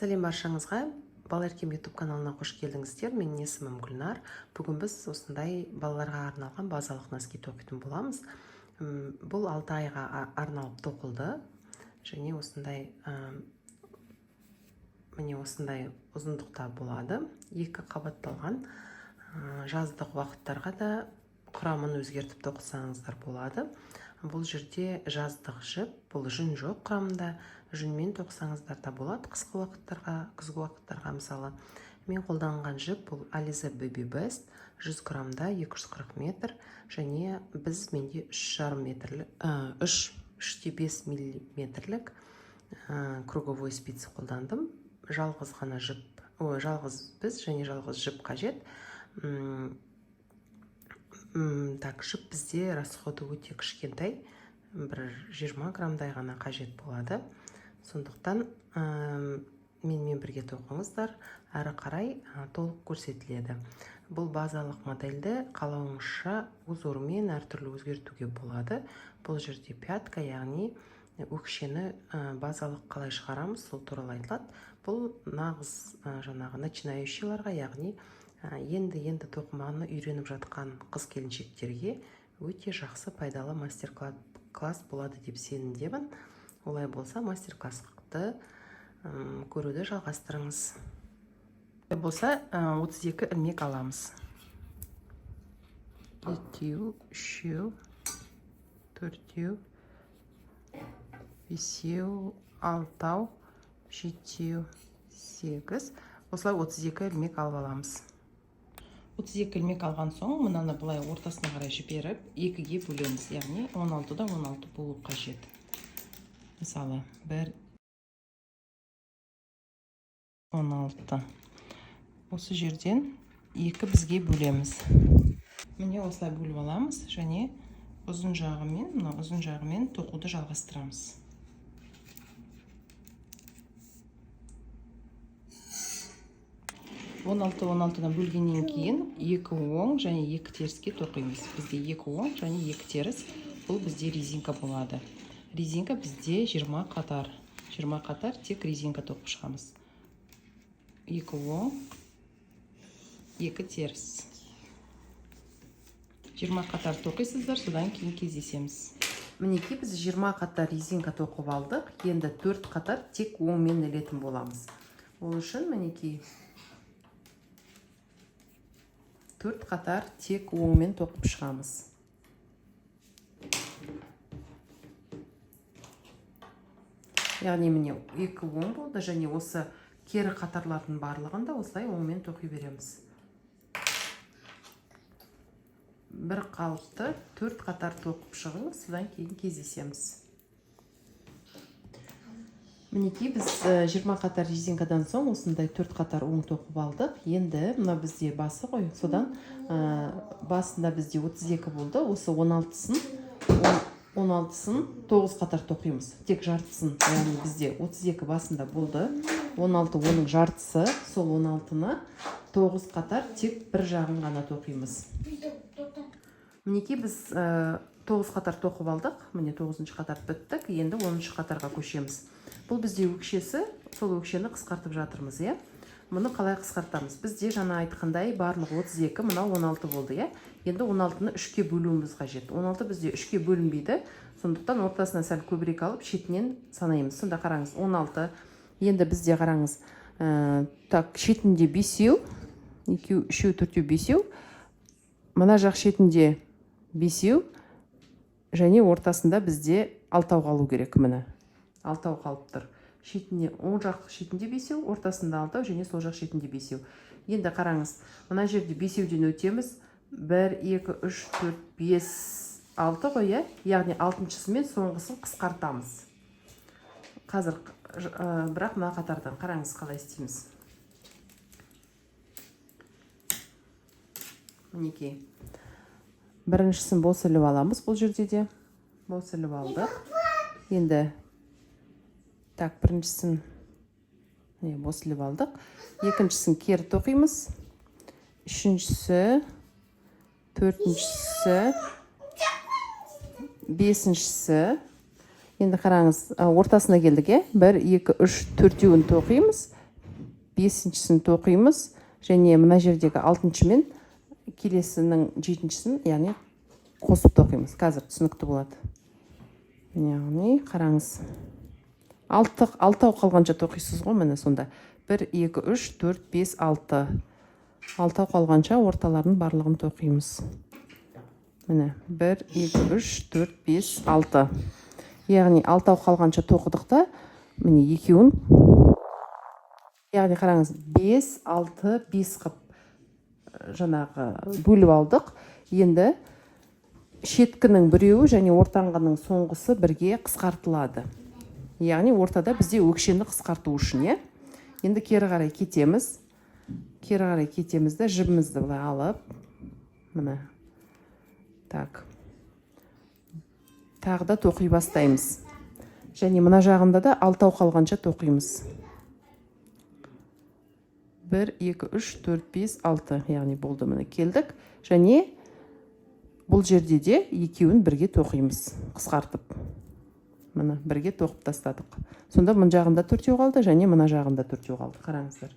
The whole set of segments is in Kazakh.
Сәлем баршаңызға. Балаларкем YouTube каналына қош келдіңіздер. Менің есімім Гүлнар. Бүгін біз осындай балаларға арналған базалық носки тоқитын боламыз. Бұл 6 айға арналып тоқылды. Және осындай ұзындықта болады. 2 қабатталған. Жаздық уақыттарға да құрамын өзгертіп тоқысаңыздар болады. Бұл жерде жаздық жіп, бұл жүн жоқ құрамында. Жүнмен тоқысаңыздар да болады қысқы уақыттарға, күзгі уақыттарға мысалы. Мен қолданған жіп бұл Alize Baby Best 100 граммда 240 метр, және менде 3,5 миллиметрлік круговой спицы қолдандым. Жалғыз жіп қажет. Жіп бізде расходы өте кішкентай, бір 20 граммдай ғана қажет болады. Сондықтан менімен бірге тоқыңыздар, әрі қарай толық көрсетіледі. Бұл базалық модельді қалауыңызша узормен әртүрлі өзгертуге болады. Бұл жерде пятка, яғни өкшені базалық қалай шығарамыз, сол туралы айтылады. Бұл нағыз начинающийларға, яғни енді тоқыманы үйреніп жатқан қыз-келіншектерге өте жақсы пайдалы мастер-класс болады деп сенімдемін. Олай болса, мастер-классты көруді жалғастырыңыз. Болса, 32 ілмек аламыз. 2, 3, 4, 5, 6, 7, 8. Осылай 32 ілмек алып аламыз. 32 ілмек алған соң, мұнаны бұлай ортасына қарай жіберіп, 2-ге бөлеміз. Яғни 16-да 16 болу қажет. Мысалы, 16. Осы жерден 2 бізге бөлеміз. Міне осылай бөліп аламыз, және ұзын жағымен тоқуды жалғастырамыз. Он 16-дан бөлгеннен кейін 2 оң және 2 теріске тоқимыз. Бізде 2 оң және 2 теріс, бұл бізде резинка болады. Резинка бізде 20 қатар. 20 қатар тек резинка тоқып шығамыз. 2 оң, 2 теріс. 20 қатар тоқисыздар, содан кейін кездесеміз. Мінекей біз 20 қатар резинка тоқып алдық. Енді 4 қатар тек оңмен ілетін боламыз. Ол үшін мінекей 4 қатар тек оңмен тоқып шығамыз. Яғни міне 2 оң болды, және осы кері қатарлардың барлығында осылай оңмен тоқи береміз. Бір қалыпты 4 қатар тоқып шығыңыз, содан кейін кездесеміз. Мінекей біз 20 қатар резинкадан соң осындай 4 қатар оң тоқып алдық. Енді мына бізде басы ғой, содан басында бізде 32 болды, осы 16-сын 9 қатар тоқимыз. Тек жартысын, яғни бізде 32 басында болды. 16 оның жартысы, сол 16-ны 9 қатар тек бір жағын ғана тоқимыз. Мінекей біз 9 қатар тоқып алдық. Міне 9-шы қатар біттік. Енді 10-шы қатарға көшеміз. Бұл бізде өкшесі, сол өкшені қысқартып жатырмыз. Мұны қалай қысқартамыз? Бізде жаңа айтқандай барлық 32, мына 16 болды. Енді 16-ны 3-ке бөлуіміз қажет. 16 бізде 3-ке бөлінбейді. Сондықтан ортасына сәл көбірек алып, шетінен санаймыз. Сонда қараңыз, 16. Енді бізде қараңыз, шетінде 5, 2, 3, 4, 5. Мына жақ шетінде 5, және ортасында бізде 6 қалу керек. Міне 6 қалып тұр. Оң жақ шетінде 5, ортасында 6, және сол жақ шетінде 5. Енді қараңыз, мына жерде 5-ден өтеміз. 1, 2, 3, 4, 5, 6 ғой, яғни 6-шысымен соңғысын қысқартамыз. Қазір бірақ мына қатардан қараңыз қалай істейміз. Мінекей. Біріншісін босылып аламыз, бұл жерде де. Босылып алдық. Енді біріншісін босылып алдық. Екіншісін кері тоқимыз. Үшіншісі, төртіншісі, бесіншісі. Енді қараңыз, ортасына келдік, 1, 2, 3, 4-еуін тоқимыз. бесіншісін тоқимыз, және мына жердегі алтыншы мен келесінің жетіншісін, яғни қосып тоқимыз. Қазір түсінікті болады. Яғни қараңыз, алтау қалғанша тоқисыз ғой, міне сонда 1 2 3 4 5 6 алтау қалғанша орталарын барлығын тоқимыз. Міне 1 2 3 4 5 6, яғни алтау қалғанша тоқыдық та, міне екеуін, яғни қараңыз 5 6 5 қып жаңағы бөліп алдық. Енді шеткінің біреуі және ортаңғының соңғысы бірге қысқартылады. Яғни ортада бізде өкшені қысқарту үшін. Енді кері қарай кетеміз. Кері қарай кетемізді, жібімізді былай алып, міне. Так. Тағы да тоқи бастаймыз. Және мына жағында да алтау қалғанша тоқимыз. 1 2 3 4 5 6, яғни болды, міне келдік. Және бұл жерде де екеуін бірге тоқимыз, қысқартып. Міне бірге тоқып тастадық. Сонда мұн жағында төртеу қалды, және мына жағында төртеу қалды. Қараңыздар.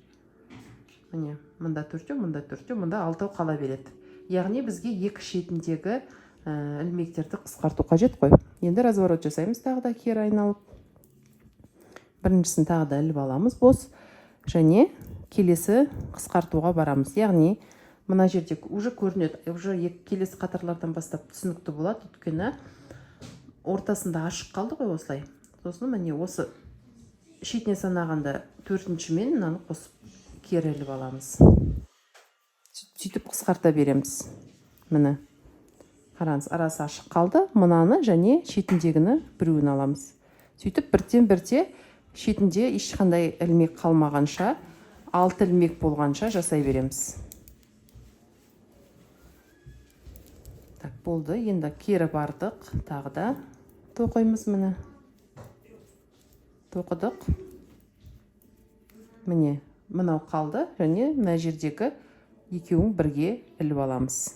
Міне, мұнда төртеу, мұнда төртеу, мұнда алтау қала береді. Яғни бізге екі шетіндегі ілмектерді қысқарту қажет қой. Енді разворот жасаймыз, тағы да кері айналып. Біріншісін тағы да іліп аламыз бос, және келесі қысқартуға барамыз. Яғни мына жерде уже көрінеді, уже келесі қатарлардан бастап түсінікті болады, өйткені ортасында ашық қалды ғой осылай. Сосын міне осы шетіне санағанда төртінші мен мынаны қосып кері іліп аламыз. Сөйтіп қысқарта береміз. Міне қараңыз, арасы ашық қалды. Мынаны және шетіндегіні біреуін аламыз. Сөйтіп бірте шетінде ешқандай ілмек қалмағанша, 6 ілмек болғанша жасай береміз. Так, болды. Енді кері бардық. Тағы да тоқимыз, міне. Тоқыдық. Міне, мынау қалды, және мына жердегі екеуін бірге іліп аламыз.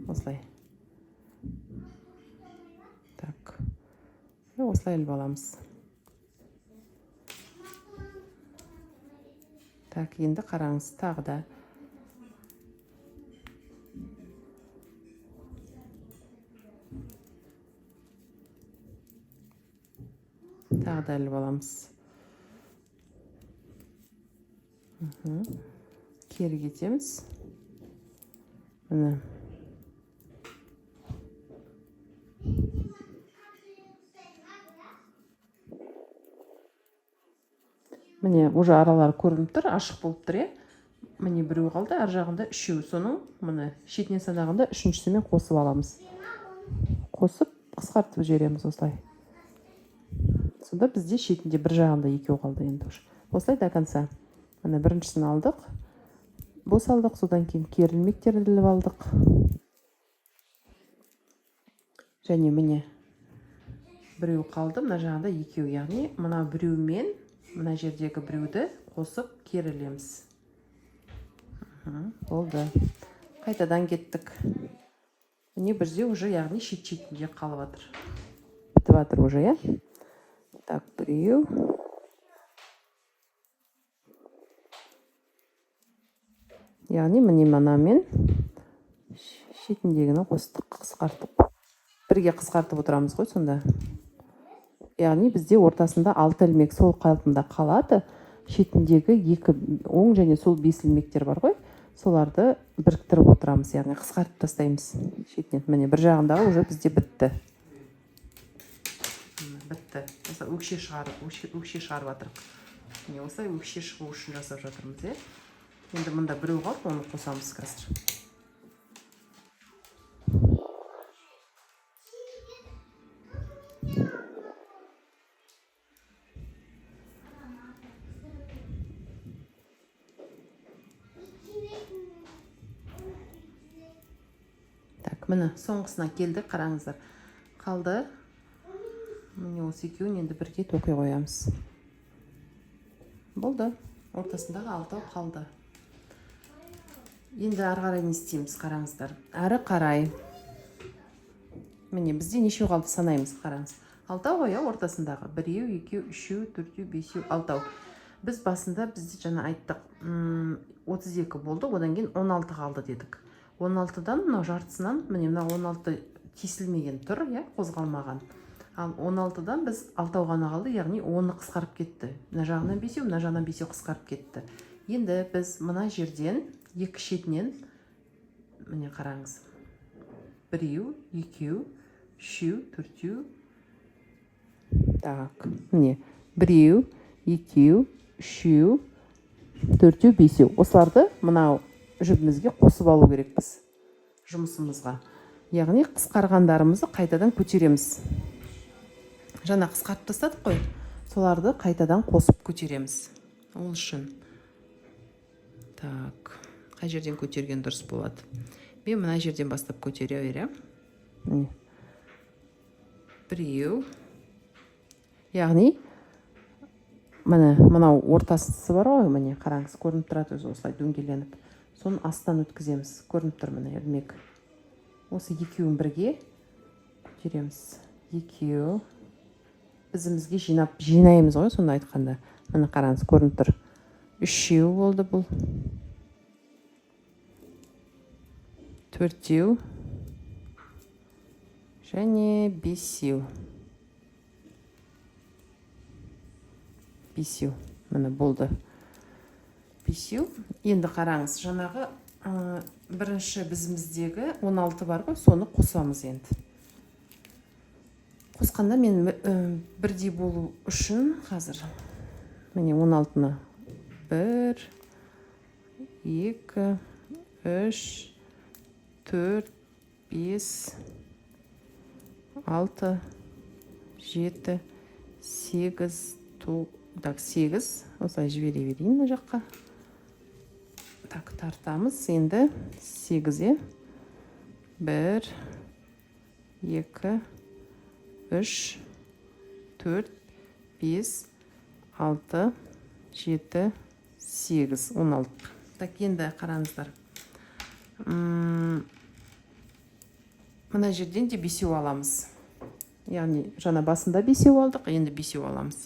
Осылай. Так. Осылай іліп аламыз. Так, енді қараңыз, тағы да. Тағы да іліп аламыз. Кері кетеміз. Міне. Міне, уже аралары көрініп тұр, ашық болып тұр. Міне біреу қалды, ар жағында үшеу. Соның міне шетінен санағанда үшіншісімен қосып аламыз. Қосып қысқартып жібереміз осылай. Сонда бізде шетінде бір жағында екеу қалды енді. Осылай до конца. Міне біріншісін алдық. Бос алдық, содан кейін кері ілмектерді іліп алдық. Және міне біреу қалды, мына жағында екеу, яғни мына біреумен мына жердегі біреуді қосып кері ілеміз. Болды. Қайтадан кеттік. Міне бірде уже, яғни шет-шетінде қалып жатыр. Бітіп жатыр уже, Так, біреу. Яғни міне мынамен шетіндегіні қостық, қысқартып. Бірге қысқартып отырамыз ғой сонда. Яғни бізде ортасында 6 ілмек сол қалпында қалады. Шетіндегі екі оң және сол 5 ілмектер бар ғой. Соларды біріктіріп отырамыз, яғни қысқартып тастаймыз шетінен. Міне бір жағындағы уже бізде бітті. Бітті. Осылай өкше шығарып жатырмыз. Міне осылай өкше шығу үшін жасап жатырмыз. Енді мұнда біреу қалып, оны қосамыз қазір. Міне соңғысына келді, қараңыздар. Қалды. Міне осы екеуін енді бірге тоқи қоямыз. Болды. Ортасындағы алтау қалды. Енді ары қарай не істейміз, қараңыздар. Ары қарай. Міне бізде нешеу қалды санаймыз, қараңыз. Алтау ғой, ортасындағы. Біреу, екеу, үшеу, төртеу, бесеу, алтау. біз басында бізде жаңа айттық 32 болды, одан кейін 16 қалды дедік. 16-дан мынау жартысынан міне мына 16 тесілмеген тұр, қозғалмаған. Ал 16-дан біз 6 ғана қалды, яғни 10-ы қысқарып кетті. Мына жағынан 5, мына жағынан 5 қысқарып кетті. Енді біз мына жерден екі шетінен міне қараңыз. 1, 2, 3, 4. Так, міне 1, 2, 3, 4, 5. Осыларды мынау жібімізге қосып алу керекпіз жұмысымызға. Яғни қысқарғандарымызды қайтадан көтереміз. Жаңа қысқартып тастадық қой, соларды қайтадан қосып көтереміз. Ол үшін. Так, қай жерден көтерген дұрыс болады? Мен мына жерден бастап көтере берем. Міне. 1. Яғни мынау ортасы бар ғой, міне қараңыз, көрініп тұрады өзі осылай дөңгеленіп. Соны астан өткіземіз. Көрініп тұр міне ілмек. Осы екеуін бірге көтереміз. 2. Бізімізге жинаймыз ғой, сонда айтқанда. Міне қараңыз, көрініп тұр. 3 болды бұл. 4 және 5. 5 міне болды. 5. Енді қараңыз, жаңағы бірінші бізіміздегі 16 бар ғой, соны қосамыз енді. Қосқанда мен бірдей болу үшін қазір міне 16-ны 1, 2, 3, 4, 5, 6, 7, 8, так, 8. Осылай жібере берейін мына жаққа. Так, тартамыз. Енді 8-е 1, 2, 3, 4, 5, 6, 7, 8, 16. Так, енді қараңыздар. Мына жерден де 5 аламыз. Яғни жаңа басында 5 алдық, енді 5 аламыз.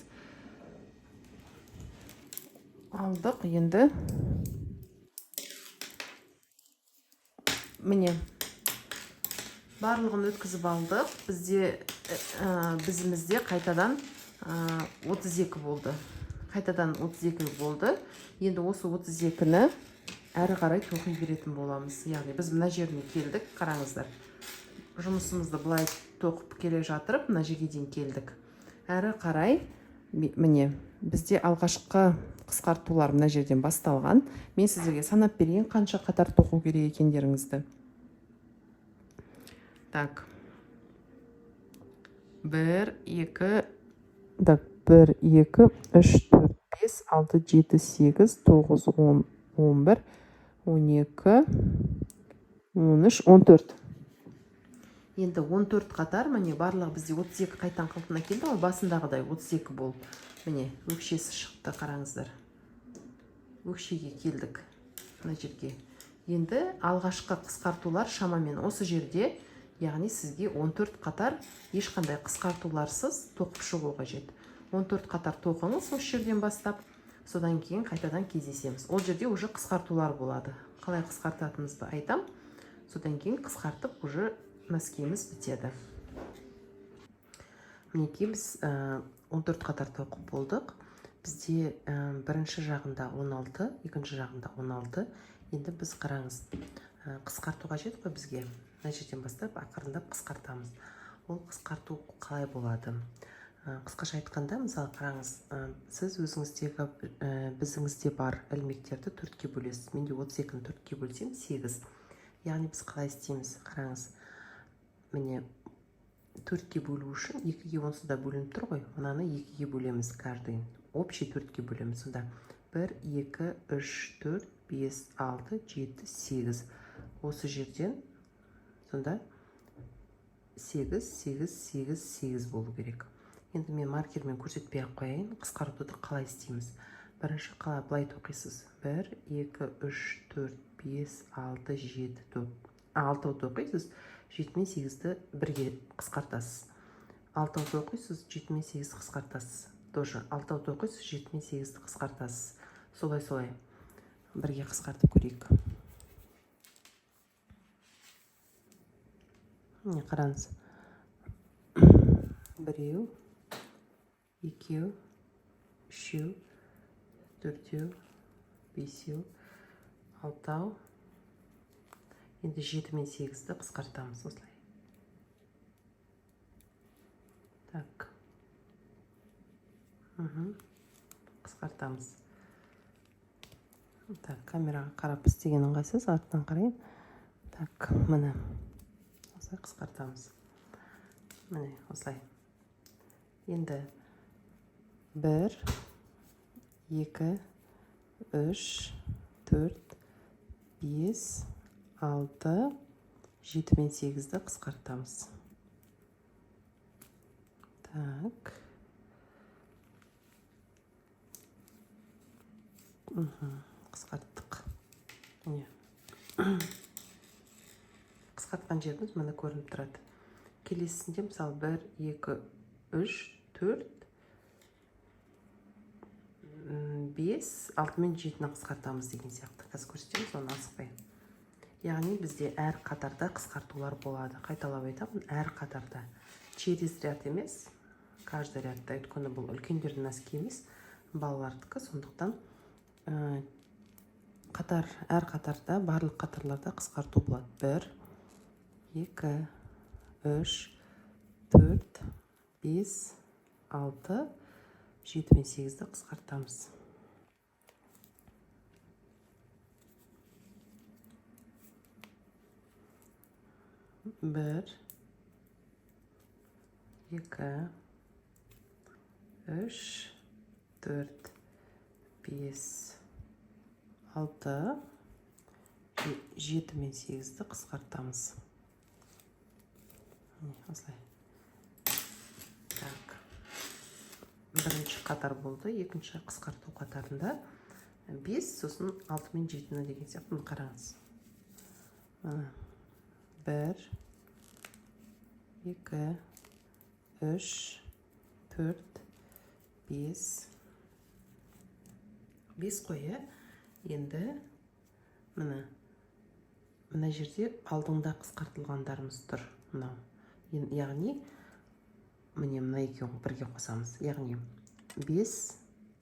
Алдық, енді міне барлығын өткізіп алдық. Бізімізде қайтадан 32 болды. Қайтадан 32 болды. Енді осы 32-ні әрі қарай тоқи беретін боламыз. Яғни біз мына жеріне келдік, қараңыздар. Жұмысымызды бұлай тоқып келе жатырып, мына жерге дейін келдік. Әрі қарай міне бізде алғашқы қысқартулар мына жерден басталған. Мен сіздерге санап берейін қанша қатар тоқу керек екендеріңізді. Так. 1, 2, 1, 2, 3, 4, 5, 6, 7, 8, 9, 10, 11, 12, 13, 14. Енді 14 қатар, міне барлығы бізде 32 қайтан қалпына келді, ол басындағыдай 32 болып. Міне өкшесі шықты, қараңыздар. Өкшеге келдік мына жерге. Енді алғашқы қысқартулар шамамен осы жерде, яғни сізге 14 қатар ешқандай қысқартуларсыз тоқып шығу қажет. 14 қатар тоқыңыз осы жерден бастап, содан кейін қайтадан кездесеміз. Ол жерде уже қысқартулар болады. Қалай қысқартатынымызды айтам. Содан кейін қысқартып уже носкеміз бітеді. Мінекей біз 14 қатар тоқып болдық. Бізде бірінші жағында 16, екінші жағында 16. Енді біз қараңыз, қысқарту қажет қой бізге. Мына жерден бастап ақырындап қысқартамыз. Ол қысқарту қалай болады? Қысқаша айтқанда, мысалы қараңыз, сіз өзіңіздегі біздіңізде бар ілмектерді 4-ке бөлесіз. Менде 32-ні 4-ке бөлсем 8. Яғни біз қалай істейміз? Қараңыз, міне 4-ке бөлу үшін 2-ге онсыз да бөлініп тұр ғой. Мынаны 2-ге бөлеміз каждыйын. Общий 4-ке бөлеміз. Сонда 1, 2, 3, 4, 5, 6, 7, 8. Осы жерден сонда 8, 8, 8, 8 болу керек. Енді мен маркермен көрсетпей ақ қояйын. Қысқартуды қалай істейміз? Бірінші қалай былай тоқисыз. 1, 2, 3, 4, 5, 6, 7, 6 тоқисыз. 7 мен 8-ді бірге қысқартасыз. 6 тоқисыз, 7 мен 8 қысқартасыз. тоже 6 тоқисыз, 7 мен 8-ді қысқартасыз. Солай бірге қысқартып көрейік. Міне қараңыз. 1, 2, 3, 4, 5, 6. Енді 7 мен 8-ді қысқартамыз осылай. Так. Қысқартамыз. Так, камераға қарап істеген ыңғайсыз, артынан қарайын. Так, міне. Осылай қысқартамыз. Міне, осылай. Енді 1, 2, 3, 4, 5, 6, 7 мен 8-ді қысқартамыз. Так. Қысқарттық. Міне. Қысқартқан жеріміз міне көрініп тұрады. Келесісінде мысалы 1, 2, 3, 4, 5, 6 мен 7-ні қысқартамыз деген сияқты. Қазір көрсетеміз, оны асықпай. Яғни бізде әр қатарда қысқартулар болады. Қайталап айтамын, әр қатарда. Через ряд емес, каждый рядта. Өйткені бұл үлкендердің носки емес, балалардікі. Сондықтан әр қатарда, барлық қатарларда қысқарту болады. 1, 2, 3, 4, 5, 6, 7 мен 8-ді қысқартамыз. 1, 2, 3, 4, 5, 6, 7 мен 8-ді қысқартамыз. Осылай. Так. Бірінші қатар болды, екінші қысқарту қатарында 5, сосын 6 мен 7-ні деген сияқты. Қараңыз. 1, 2, 3, 4, 5 қойы. Енді мына жерде алдыңда қысқартылғандарымыз тұр. Яғни міне мына екеуін бірге қосамыз. Яғни 5,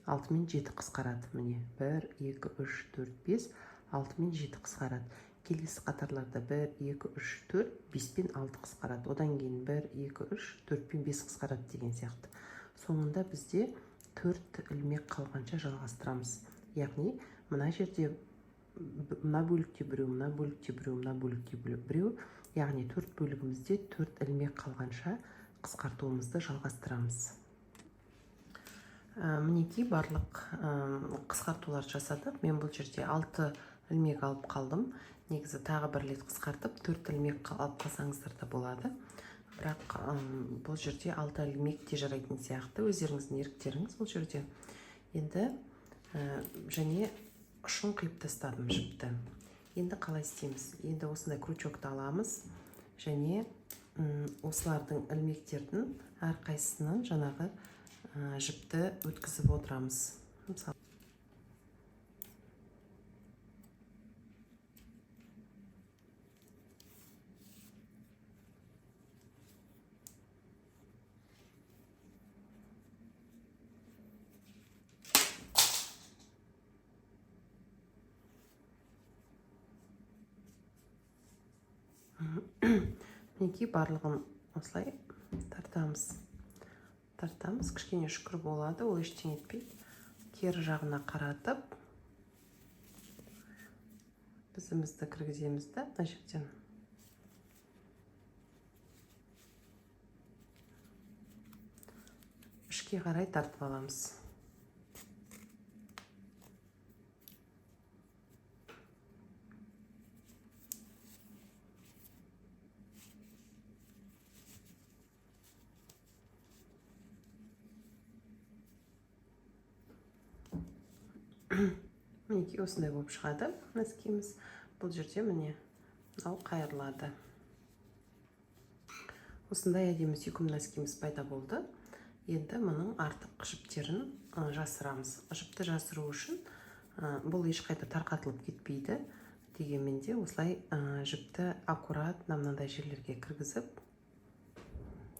6 мен 7 қысқарады. Міне 1, 2, 3, 4, 5, 6 мен 7 қысқарады. Келесі қатарларда 1, 2, 3, 4, 5 пен 6 қысқарады. Одан кейін 1, 2, 3, 4 пен 5 қысқарады деген сияқты. Соңында бізде 4 ілмек қалғанша жалғастырамыз. Яғни мына жерде мына бөлікте біреу, мына бөлікте біреу, мына бөлікте біреу. Яғни 4 бөлігімізде 4 ілмек қалғанша қысқартуымызды жалғастырамыз. Мінекей барлық қысқартулар жасадық. Мен бұл жерде 6 ілмек алып қалдым. Негізі тағы бір рет қысқартып 4 ілмек алып қалсаңыздар да болады. Бірақ бұл жерде 6 ілмек те жарайтын сияқты. Өздеріңіздің еріктеріңіз бұл жерде. Енді және ұшын қиып тастадым жіпті. Енді қалай істейміз? Енді осындай крючокты аламыз және осылардың ілмектердің әрқайсысынан жаңағы жіпті өткізіп отырамыз. Мінекей барлығын осылай тартамыз. Кішкене шүкір болады, ол ештеңе етпейді. Кері жағына қаратып бізімізді кіргіземіз да мына жерден. Ішке қарай тартып аламыз. Мінекей осындай болып шығады носкиміз. Бұл жерде міне мынау қайырлады. Осындай әдемі сүйкім носкиміз пайда болды. Енді мұның артық жіптерін жасырамыз. Жіпті жасыру үшін бұл ешқайда тарқатылып кетпейді. Дегенмен де осылай жіпті аккурат мынандай жерлерге кіргізіп,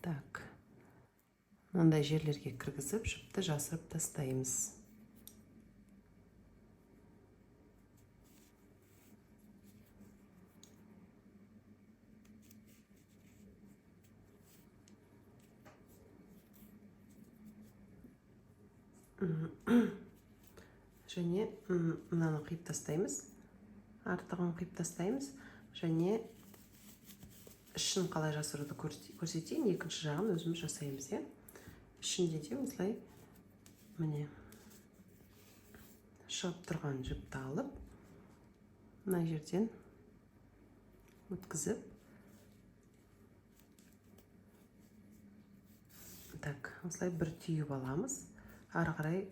так, мынандай жерлерге кіргізіп, жіпті жасырып тастаймыз. Және мынаны қиып тастаймыз. Артығын қиып тастаймыз. Және ішін қалай жасыруды көрсетейін. Екінші жағын өзіміз жасаймыз. Ішінде де осылай міне шығып тұрған жіпті алып, мына жерден өткізіп, так, осылай бір түйіп аламыз. Ары қарай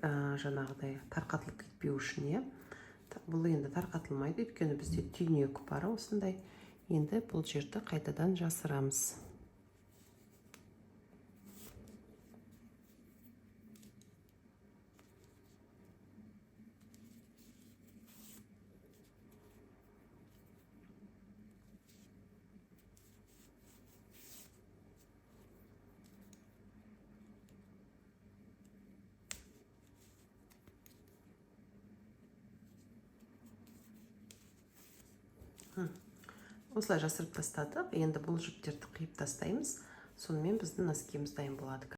жаңағыдай тарқатылып кетпеу үшін. Бұл енді тарқатылмайды, өйткені бізде түйнек бар осындай. Енді бұл жерді қайтадан жасырамыз. Осылай жасырып тастадық. Енді бұл жіптерді қиып тастаймыз. Сонымен біздің носкеміз дайын болады.